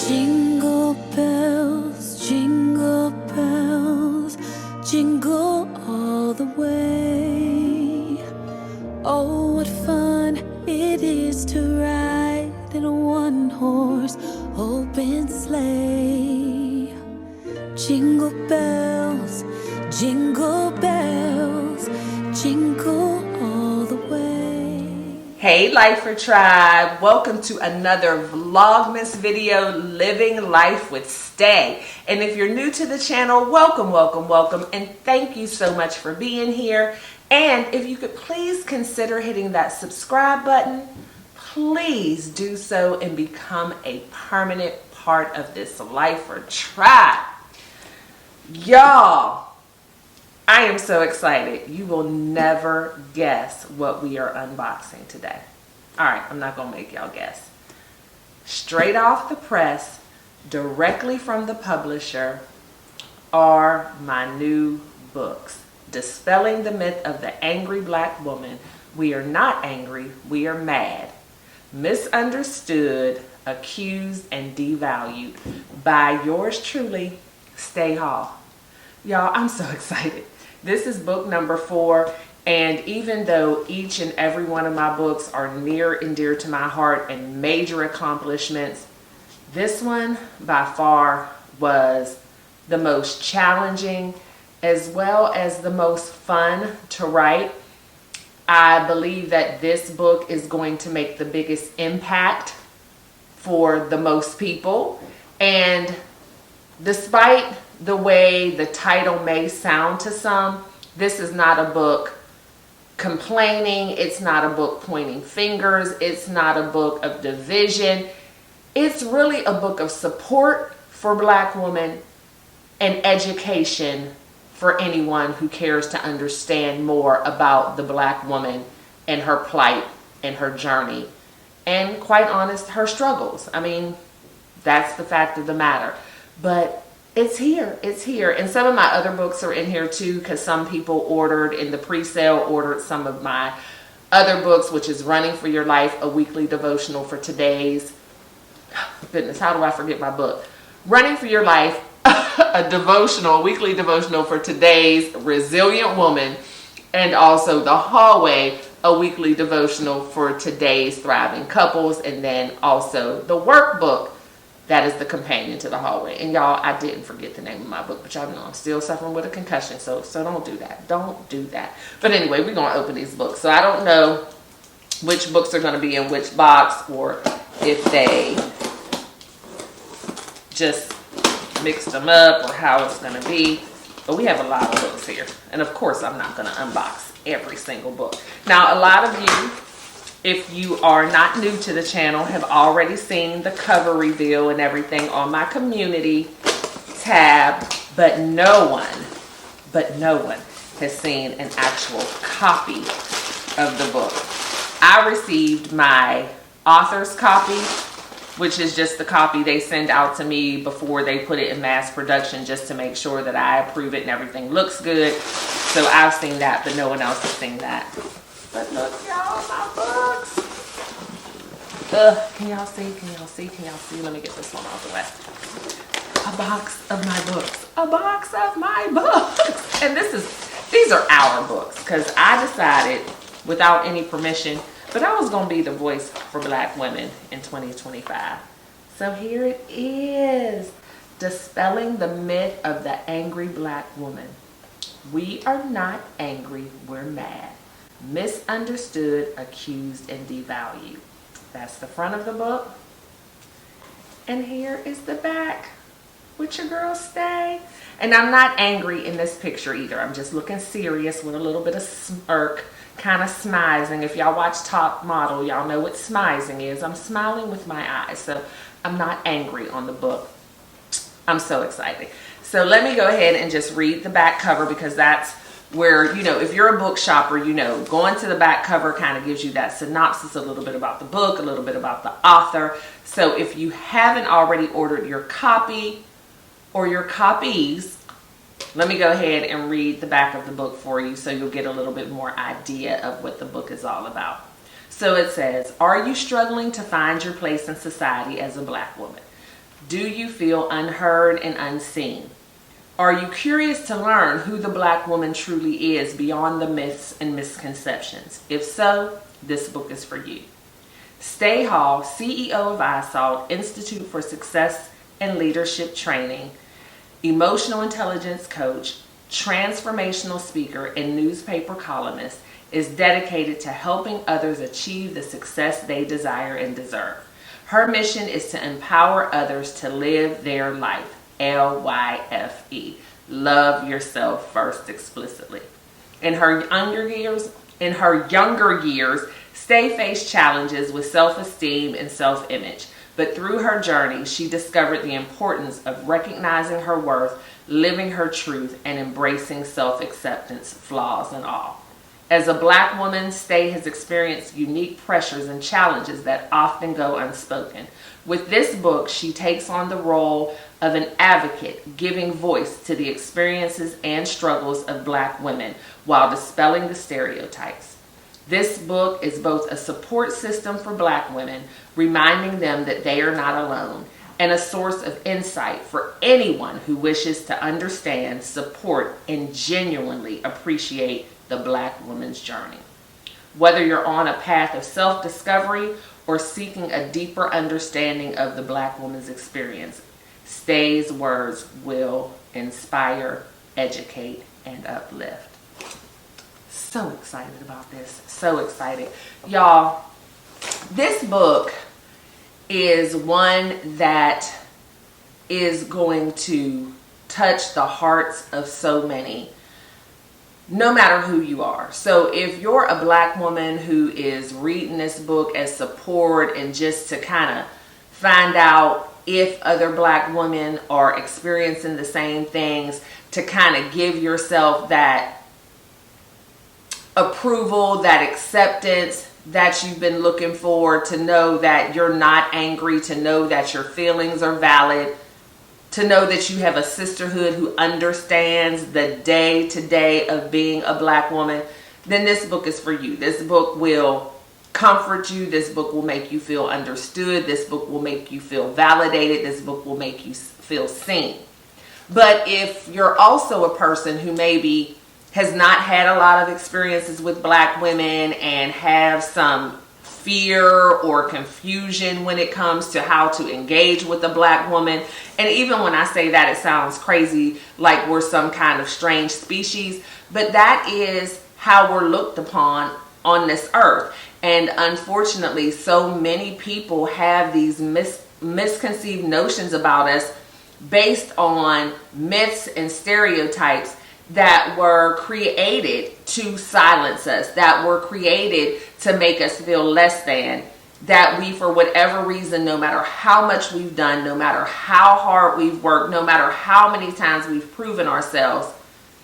Jingle bells, jingle all the way. Oh, what fun it is to ride in a one-horse open sleigh. Jingle bells, jingle all the way. Hey Lifer Tribe, welcome to another VlogMas video, Living Life with Stae. And if you're new to the channel, welcome, and thank you so much for being here. And if you could please consider hitting that subscribe button, please do so and become a permanent part of this Lifer Tribe. Y'all, I am so excited. You will never guess what we are unboxing today. All right, I'm not going to make y'all guess. Straight off the press, directly from the publisher, are my new books. Dispelling the Myth of the Angry Black Woman. We are not angry, we are mad. Misunderstood, Accused, and Devalued by yours truly, Stae Hall. Y'all, I'm so excited. This is book number 4, and even though each and every one of my books are near and dear to my heart and major accomplishments, this one by far was the most challenging as well as the most fun to write. I believe that this book is going to make the biggest impact for the most people, and despite the way the title may sound to some, this is not a book complaining. It's not a book pointing fingers. It's not a book of division. It's really a book of support for Black women and education for anyone who cares to understand more about the Black woman and her plight and her journey and, quite honest, her struggles. I mean, that's the fact of the matter. But it's here. And some of my other books are in here too, because some people ordered in the pre-sale, ordered some of my other books, which is Running for Your Life, a weekly devotional for today's, goodness, how do I forget my book? Running for Your Life, a weekly devotional for today's resilient woman, and also The Hallway, a weekly devotional for today's thriving couples, and then also the workbook that is the companion to The Hallway. And y'all, I didn't forget the name of my book, but y'all know I'm still suffering with a concussion, so don't do that. Don't do that. But anyway, we're going to open these books. So I don't know which books are going to be in which box, or if they just mixed them up, or how it's going to be. But we have a lot of books here. And of course, I'm not going to unbox every single book. Now, a lot of you, if you are not new to the channel, have already seen the cover reveal and everything on my community tab, but no one has seen an actual copy of the book. I received my author's copy, which is just the copy they send out to me before they put it in mass production, just to make sure that I approve it and everything looks good. So I've seen that, but no one else has seen that. But look, y'all, my books. Can y'all see? Let me get this one out the way. A box of my books. A box of my books. And these are our books, because I decided, without any permission, but I was going to be the voice for Black women in 2025. So here it is. Dispelling the Myth of the Angry Black Woman. We are not angry, we're mad. Misunderstood, Accused, and Devalued. That's the front of the book. And here is the back with your girl Stae. And I'm not angry in this picture either. I'm just looking serious with a little bit of smirk, kind of smizing. If y'all watch Top Model, y'all know what smizing is. I'm smiling with my eyes. So I'm not angry on the book. I'm so excited. So let me go ahead and just read the back cover, because that's where, if you're a book shopper, going to the back cover kind of gives you that synopsis, a little bit about the book, a little bit about the author. So if you haven't already ordered your copy or your copies, let me go ahead and read the back of the book for you, so you'll get a little bit more idea of what the book is all about. So it says, are you struggling to find your place in society as a Black woman? Do you feel unheard and unseen? Are you curious to learn who the Black woman truly is beyond the myths and misconceptions? If so, this book is for you. Stae Hall, CEO of ISALT, Institute for Success and Leadership Training, emotional intelligence coach, transformational speaker, and newspaper columnist, is dedicated to helping others achieve the success they desire and deserve. Her mission is to empower others to live their life. LYFE. Love yourself first explicitly. In her younger years, Stae faced challenges with self-esteem and self-image. But through her journey, she discovered the importance of recognizing her worth, living her truth, and embracing self-acceptance, flaws and all. As a Black woman, Stae has experienced unique pressures and challenges that often go unspoken. With this book, she takes on the role of an advocate, giving voice to the experiences and struggles of Black women while dispelling the stereotypes. This book is both a support system for Black women, reminding them that they are not alone, and a source of insight for anyone who wishes to understand, support, and genuinely appreciate the Black woman's journey. Whether you're on a path of self-discovery or seeking a deeper understanding of the Black woman's experience, Stae's words will inspire, educate, and uplift. So excited about this. So excited. Y'all, this book is one that is going to touch the hearts of so many, no matter who you are. So if you're a Black woman who is reading this book as support and just to kind of find out if other Black women are experiencing the same things, to kind of give yourself that approval, that acceptance that you've been looking for, to know that you're not angry, to know that your feelings are valid, to know that you have a sisterhood who understands the day-to-day of being a Black woman, then this book is for you. This book will comfort you. This book will make you feel understood. This book will make you feel validated. This book will make you feel seen. But if you're also a person who maybe has not had a lot of experiences with Black women and have some fear or confusion when it comes to how to engage with a Black woman, and even when I say that, it sounds crazy, like we're some kind of strange species, but that is how we're looked upon on this earth. And unfortunately, so many people have these misconceived notions about us based on myths and stereotypes that were created to silence us, that were created to make us feel less than, that we, for whatever reason, no matter how much we've done, no matter how hard we've worked, no matter how many times we've proven ourselves,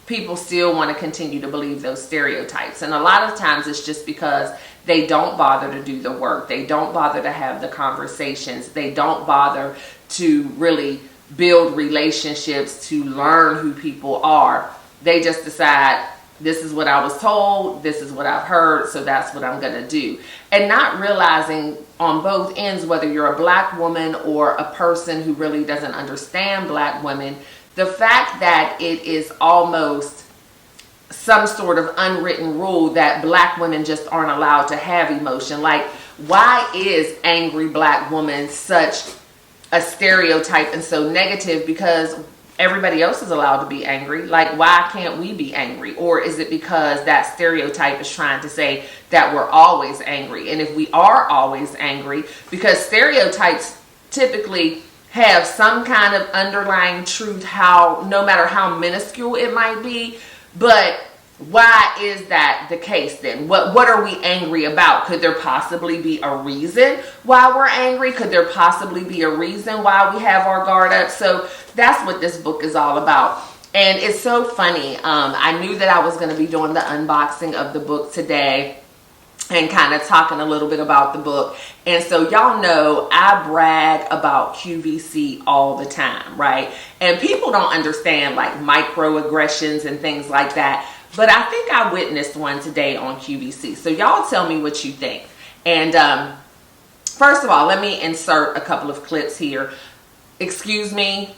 people still want to continue to believe those stereotypes. And a lot of times it's just because they don't bother to do the work. They don't bother to have the conversations. They don't bother to really build relationships, to learn who people are. They just decide, this is what I was told, this is what I've heard, so that's what I'm going to do. And not realizing on both ends, whether you're a Black woman or a person who really doesn't understand Black women, the fact that it is almost some sort of unwritten rule that Black women just aren't allowed to have emotion. Like, why is angry Black woman such a stereotype and so negative? Because everybody else is allowed to be angry. Like, why can't we be angry? Or is it because that stereotype is trying to say that we're always angry? And if we are always angry, because stereotypes typically have some kind of underlying truth, how no matter how minuscule it might be, but why is that the case then? What are we angry about? Could there possibly be a reason why we're angry? Could there possibly be a reason why we have our guard up? So that's what this book is all about. And it's so funny. I knew that I was going to be doing the unboxing of the book today and kind of talking a little bit about the book. And so y'all know I brag about QVC all the time, right? And people don't understand like microaggressions and things like that. But I think I witnessed one today on QVC. So y'all tell me what you think. And first of all, let me insert a couple of clips here. excuse me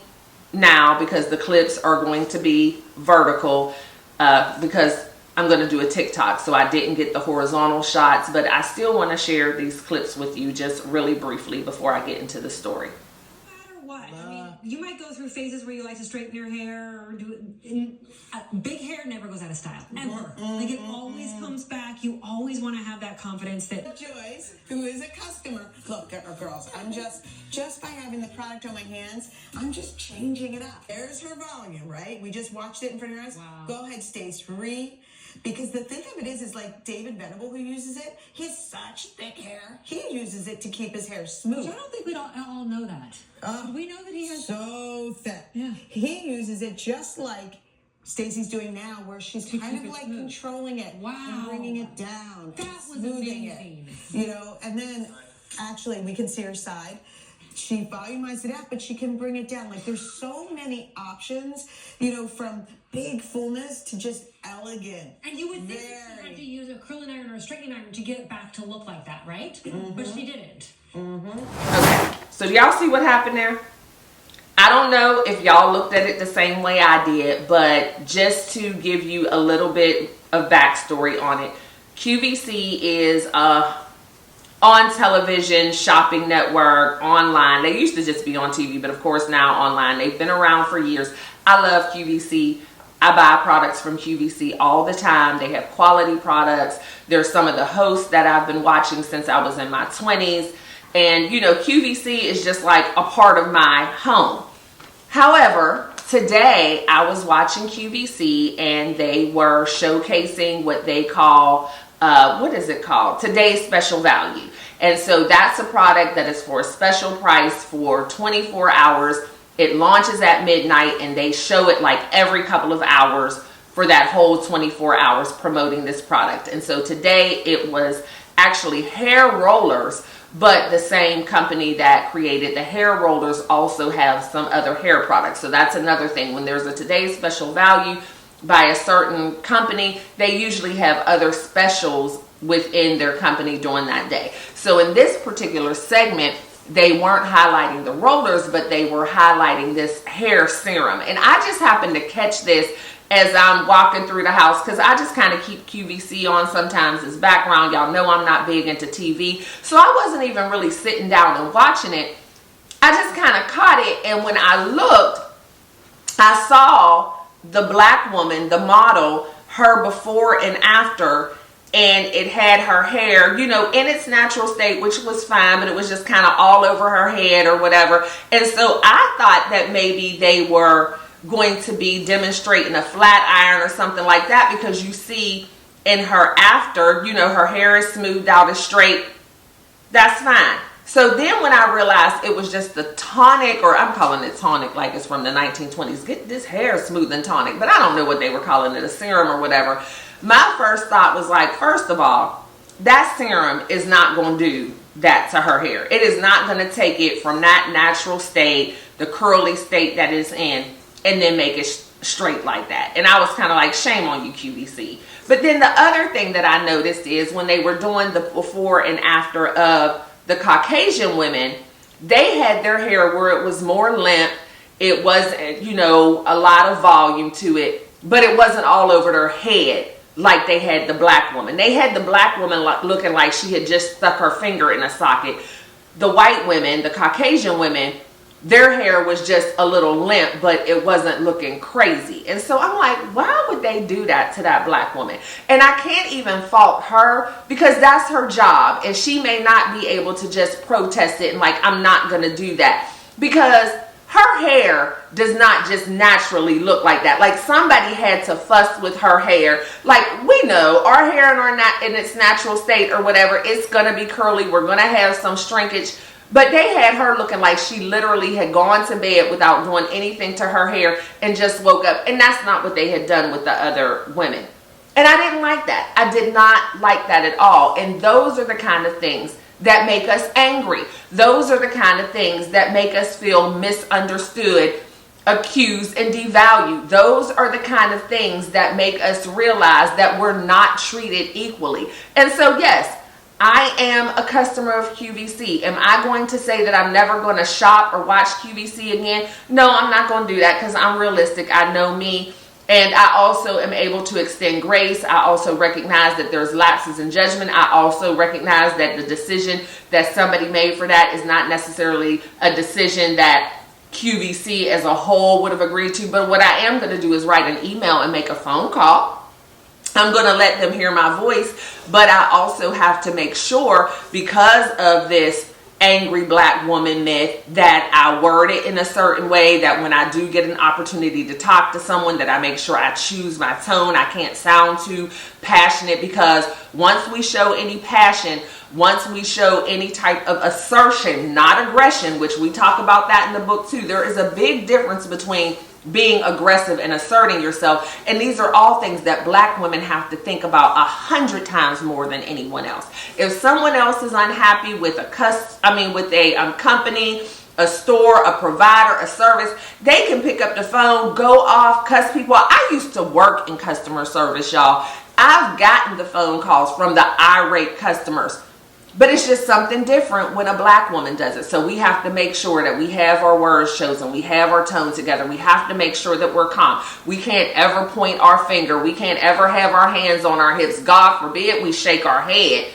now because the clips are going to be vertical because I'm going to do a TikTok, so I didn't get the horizontal shots, but I still want to share these clips with you just really briefly before I get into the story. No matter what, I mean, you might go through phases where you like to straighten your hair or do it. Big hair never goes out of style, ever. Like, it always comes back. You always want to have that confidence that... Joyce, who is a customer, look, girls, I'm just by having the product on my hands, I'm just changing it up. There's her volume, right? We just watched it in front of your eyes. Wow. Go ahead, Stace, because the thing of it is like David Venable, who uses it, he has such thick hair. He uses it to keep his hair smooth. I don't think we all know that. Do we know that he has... So thick. Yeah. He uses it just like Stacey's doing now, where she's kind of like smooth. controlling it and bringing it down. That was smoothing amazing. it. You know, and then actually we can see her side. She volumized it up, but she can bring it down. Like, there's so many options, you know, from big fullness to just elegant. And you would think that she had to use a curling iron or a straightening iron to get it back to look like that, right? But she didn't. Okay, so do y'all see what happened there? I don't know if y'all looked at it the same way I did, but just to give you a little bit of backstory on it, QVC is on television, shopping network, online. They used to just be on TV, but of course now online. They've been around for years. I love QVC. I buy products from QVC all the time. They have quality products. There's some of the hosts that I've been watching since I was in my 20s. And, you know, QVC is just like a part of my home. However, today I was watching QVC and they were showcasing what they call, what is it called? Today's Special Value. And so that's a product that is for a special price for 24 hours. It launches at midnight and they show it like every couple of hours for that whole 24 hours promoting this product. And so today it was actually hair rollers, but the same company that created the hair rollers also have some other hair products. So that's another thing. When there's a Today's Special Value by a certain company, they usually have other specials within their company during that day. So in this particular segment, they weren't highlighting the rollers, but they were highlighting this hair serum. And I just happened to catch this as I'm walking through the house because I just kind of keep QVC on sometimes as background. Y'all know I'm not big into TV. So I wasn't even really sitting down and watching it. I just kind of caught it. And when I looked, I saw the black woman, the model, her before and after, and it had her hair, you know, in its natural state, which was fine, but it was just kind of all over her head or whatever. And so I thought that maybe they were going to be demonstrating a flat iron or something like that, because you see in her after, you know, her hair is smoothed out, is straight. That's fine. So then when I realized it was just the tonic, or I'm calling it tonic like it's from the 1920s, get this hair smooth and tonic, but I don't know what they were calling it, a serum or whatever. My first thought was like, first of all, that serum is not going to do that to her hair. It is not going to take it from that natural state, the curly state that it's in, and then make it straight like that. And I was kind of like, shame on you, QVC. But then the other thing that I noticed is when they were doing the before and after of the Caucasian women, they had their hair where it was more limp. It wasn't, you know, a lot of volume to it, but it wasn't all over their head like they had the black woman. They had the black woman looking like she had just stuck her finger in a socket. The white women, the Caucasian women, their hair was just a little limp, but it wasn't looking crazy. And so I'm like, why would they do that to that black woman? And I can't even fault her, because that's her job. And she may not be able to just protest it and like, I'm not going to do that, because her hair does not just naturally look like that. Like, somebody had to fuss with her hair. Like, we know our hair in its natural state or whatever, it's going to be curly. We're going to have some shrinkage. But they had her looking like she literally had gone to bed without doing anything to her hair and just woke up. And that's not what they had done with the other women. And I didn't like that. I did not like that at all. And those are the kind of things that make us angry. Those are the kind of things that make us feel misunderstood, accused, and devalued. Those are the kind of things that make us realize that we're not treated equally. And so, yes, I am a customer of QVC. Am I going to say that I'm never going to shop or watch QVC again? No, I'm not going to do that because I'm realistic. I know me. And I also am able to extend grace. I also recognize that there's lapses in judgment. I also recognize that the decision that somebody made for that is not necessarily a decision that QVC as a whole would have agreed to. But what I am going to do is write an email and make a phone call. I'm going to let them hear my voice, but I also have to make sure, because of this angry black woman myth, that I word it in a certain way, that when I do get an opportunity to talk to someone, that I make sure I choose my tone. I can't sound too passionate, because once we show any passion, once we show any type of assertion, not aggression, which we talk about that in the book too, there is a big difference between being aggressive and asserting yourself. And these are all things that black women have to think about 100 times more than anyone else. If someone else is unhappy with a company, a store, a provider, a service, they can pick up the phone, go off, cuss people out. I used to work in customer service, y'all. I've gotten the phone calls from the irate customers. But it's just something different when a black woman does it. So we have to make sure that we have our words chosen. We have our tone together. We have to make sure that we're calm. We can't ever point our finger. We can't ever have our hands on our hips. God forbid we shake our head.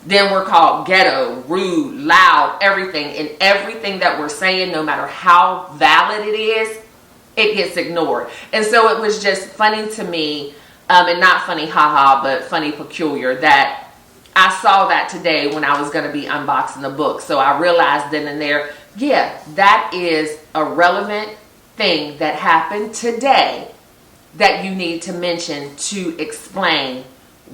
Then we're called ghetto, rude, loud, everything. And everything that we're saying, no matter how valid it is, it gets ignored. And so it was just funny to me, and not funny haha, but funny peculiar, that I saw that today when I was going to be unboxing the book. So I realized then and there, yeah, that is a relevant thing that happened today that you need to mention to explain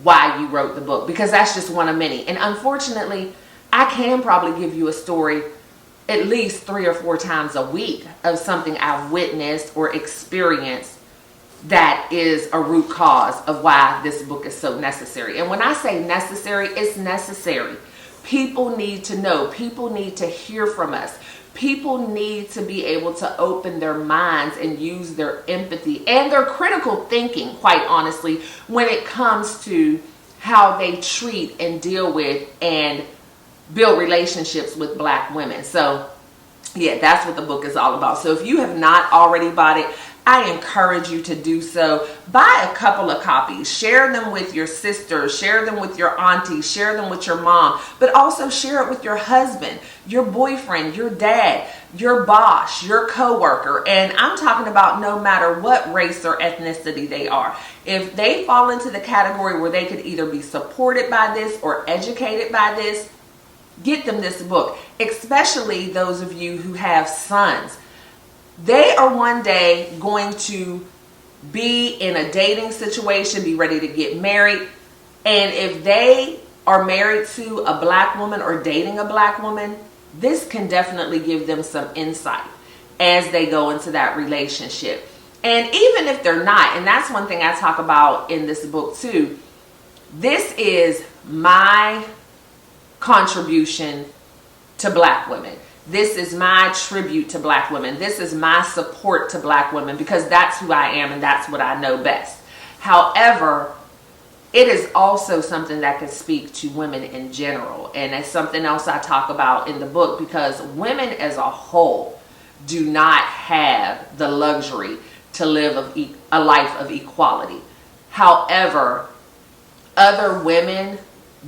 why you wrote the book, because that's just one of many. And unfortunately, I can probably give you a story at least 3 or 4 times a week of something I've witnessed or experienced that is a root cause of why this book is so necessary. And when I say necessary, it's necessary. People need to know. People need to hear from us. People need to be able to open their minds and use their empathy and their critical thinking, quite honestly, when it comes to how they treat and deal with and build relationships with black women. So yeah, that's what the book is all about. So if you have not already bought it, I encourage you to do so. Buy a couple of copies. Share them with your sisters. Share them with your aunties. Share them with your mom. But also share it with your husband, your boyfriend, your dad, your boss, your coworker. And I'm talking about no matter what race or ethnicity they are. If they fall into the category where they could either be supported by this or educated by this, get them this book. Especially those of you who have sons. They are one day going to be in a dating situation, be ready to get married. And if they are married to a black woman or dating a black woman, this can definitely give them some insight as they go into that relationship. And even if they're not, and that's one thing I talk about in this book too, this is my contribution to black women. This is my tribute to black women. This is my support to black women, because that's who I am and that's what I know best. However, it is also something that can speak to women in general. And it's something else I talk about in the book, because women as a whole do not have the luxury to live a life of equality. However, other women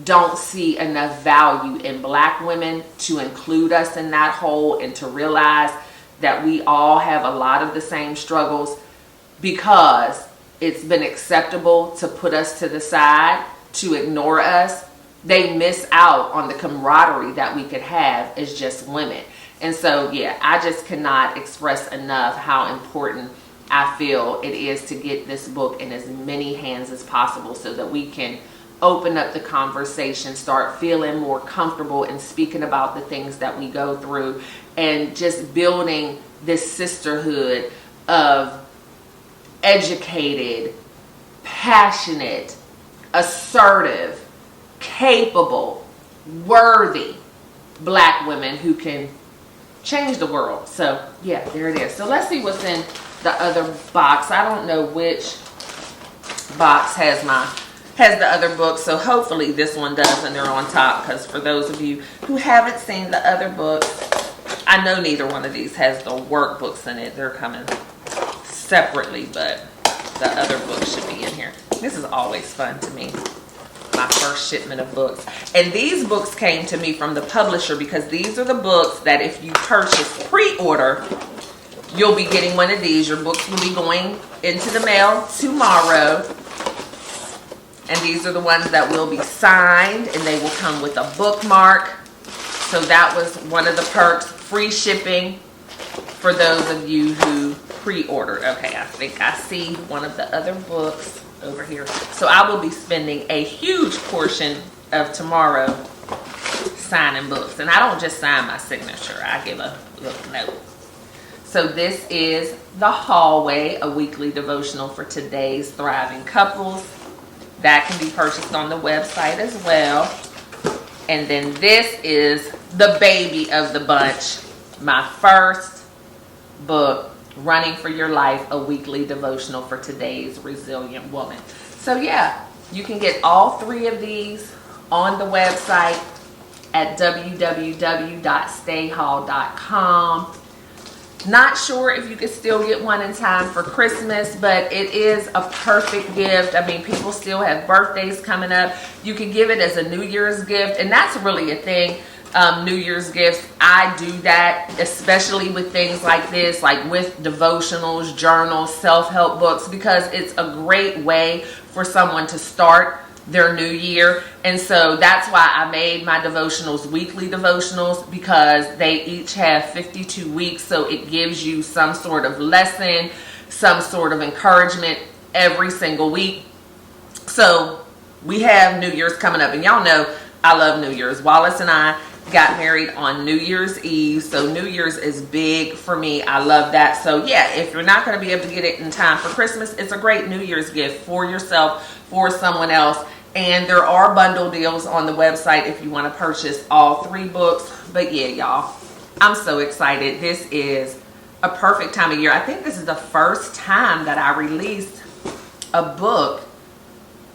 don't see enough value in black women to include us in that whole and to realize that we all have a lot of the same struggles, because it's been acceptable to put us to the side, to ignore us. They miss out on the camaraderie that we could have as just women. And so, yeah, I just cannot express enough how important I feel it is to get this book in as many hands as possible, so that we can open up the conversation, start feeling more comfortable in speaking about the things that we go through, and just building this sisterhood of educated, passionate, assertive, capable, worthy black women who can change the world. So yeah, there it is. So let's see what's in the other box. I don't know which box has my has the other books, so hopefully this one does, and they're on top, because for those of you who haven't seen the other books, I know neither one of these has the workbooks in it. They're coming separately, but the other books should be in here. This is always fun to me. My first shipment of books. And these books came to me from the publisher, because these are the books that if you purchase pre-order, you'll be getting one of these. Your books will be going into the mail tomorrow. And these are the ones that will be signed, and they will come with a bookmark. So that was one of the perks. Free shipping for those of you who pre-ordered. Okay, I think I see one of the other books over here. So I will be spending a huge portion of tomorrow signing books. And I don't just sign my signature. I give a little note. So this is The Hallway, a weekly devotional for today's thriving couples. That can be purchased on the website as well. And then this is the baby of the bunch, my first book, Running for Your Life, a weekly devotional for today's resilient woman. So yeah, you can get all three of these on the website at www.staehall.com. Not sure if you could still get one in time for Christmas, but it is a perfect gift. I mean, people still have birthdays coming up. You can give it as a New Year's gift, and that's really a thing. New Year's gifts, I do that, especially with things like this, like with devotionals, journals, self-help books, because it's a great way for someone to start their new year. And so that's why I made my devotionals weekly devotionals, because they each have 52 weeks. So it gives you some sort of lesson, some sort of encouragement every single week. So we have New Year's coming up, and y'all know I love New Year's. Wallace and I got married on New Year's Eve, so New Year's is big for me. I love that. So yeah, if you're not going to be able to get it in time for Christmas, it's a great New Year's gift for yourself, for someone else. And there are bundle deals on the website if you want to purchase all three books. But yeah, y'all, I'm so excited. This is a perfect time of year. I think this is the first time that I released a book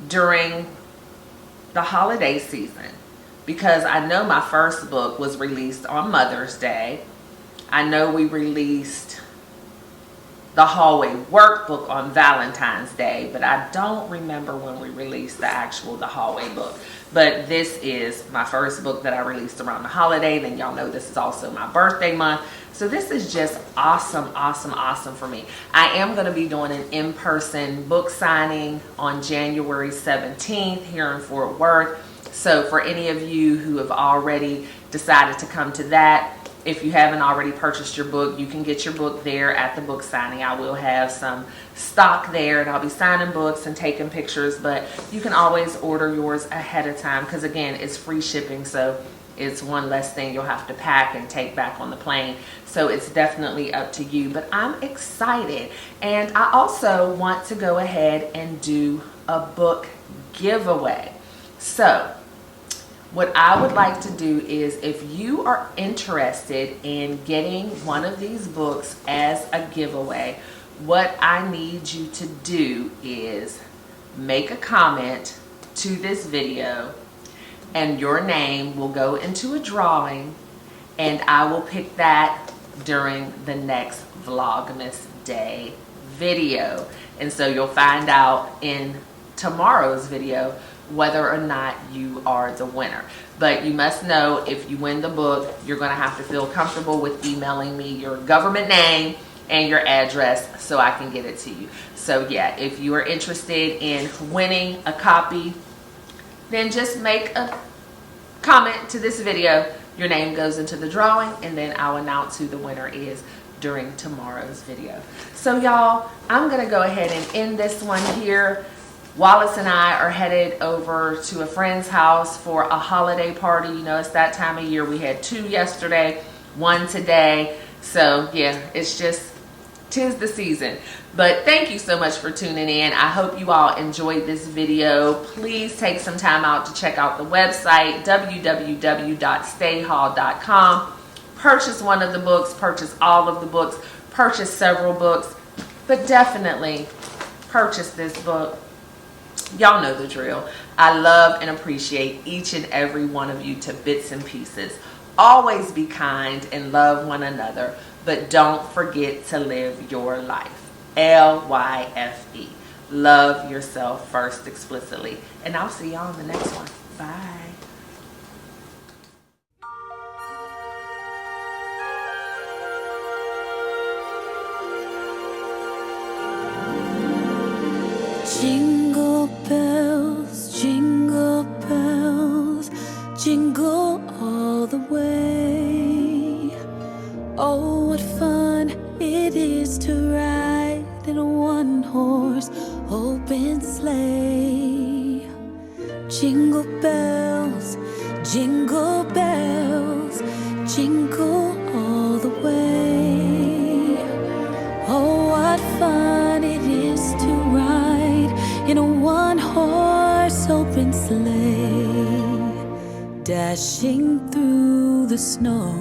during the holiday season, because I know my first book was released on Mother's Day. I know we released the Hallway workbook on Valentine's Day, but I don't remember when we released the Hallway book. But this is my first book that I released around the holiday. Then y'all know this is also my birthday month. So this is just awesome, awesome, awesome for me. I am going to be doing an in-person book signing on January 17th here in Fort Worth. So for any of you who have already decided to come to that, if you haven't already purchased your book, you can get your book there at the book signing. I will have some stock there, and I'll be signing books and taking pictures, but you can always order yours ahead of time, because again, it's free shipping, so it's one less thing you'll have to pack and take back on the plane. So it's definitely up to you, but I'm excited. And I also want to go ahead and do a book giveaway. So what I would like to do is, if you are interested in getting one of these books as a giveaway, what I need you to do is make a comment to this video, and your name will go into a drawing, and I will pick that during the next Vlogmas Day video. And so you'll find out in tomorrow's video whether or not you are the winner. But you must know, if you win the book, you're going to have to feel comfortable with emailing me your government name and your address so I can get it to you. So yeah, if you are interested in winning a copy, then just make a comment to this video. Your name goes into the drawing, and then I'll announce who the winner is during tomorrow's video. So y'all, I'm going to go ahead and end this one here. Wallace and I are headed over to a friend's house for a holiday party. You know, it's that time of year. We had 2 yesterday, 1 today. So yeah, it's just, 'tis the season. But thank you so much for tuning in. I hope you all enjoyed this video. Please take some time out to check out the website, www.staehall.com. Purchase one of the books, purchase all of the books, purchase several books, but definitely purchase this book. Y'all know the drill. I love and appreciate each and every one of you to bits and pieces. Always be kind and love one another, but don't forget to live your life. LYFE. Love yourself first explicitly. And I'll see y'all in the next one. Bye. Jingle bells, jingle all the way. Oh, what fun it is to ride in a one-horse open sleigh. Jingle bells, jingle all the way. Oh, what fun it is to ride in a one-horse open sleigh, dashing through the snow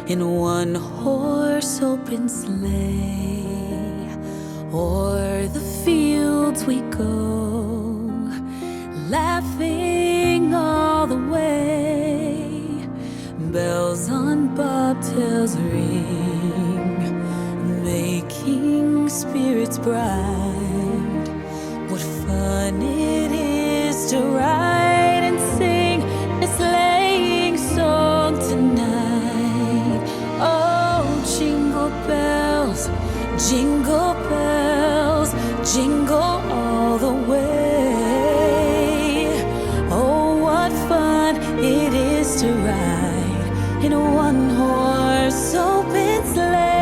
in a one-horse open sleigh. O'er the fields we go, laughing all the way. Bells on bobtails ring, making spirits bright. What fun it is to ride and sing a sleighing song tonight. Oh, jingle bells, jingle all the way. Oh, what fun it is to ride in a one-horse open sleigh.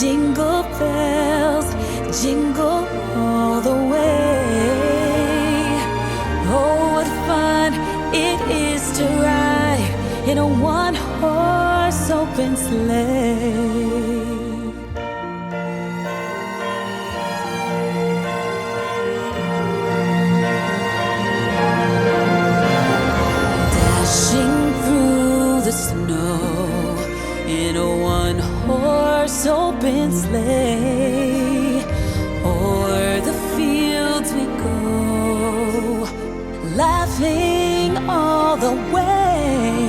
Jingle bells, jingle all the way. Oh, what fun it is to ride in a one-horse open sleigh. Dashing through the snow in a one-horse open sleigh. O'er the fields we go, laughing all the way.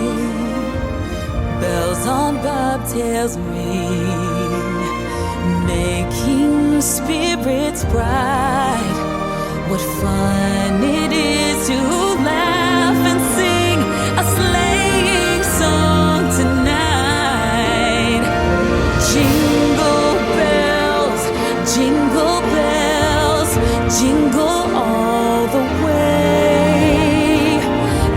Bells on bobtails ring, making spirits bright. What fun it is to laugh and sing a sleighing song tonight. Jingle bells, jingle all the way.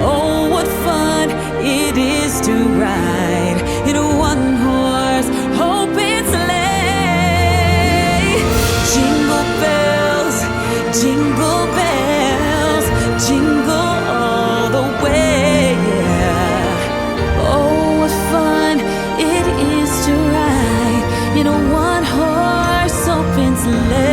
Oh, what fun it is to ride in a one-horse open sleigh. Jingle bells, jingle all the way. Oh, what fun it is to ride in a one-horse open sleigh.